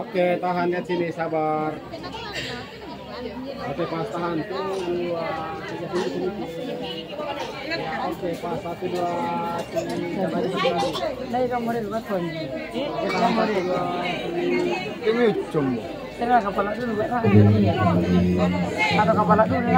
Oke, tahan lihat sini, sabar. Oke, pas tahan. 1, 2, 3, sini. Oke, pas 1, 2, 3. Đây kamu ada dua ton. Oke, tahan 1, 2, 3. Ini cuma. Saya kepala dulu, atau kepala dulu.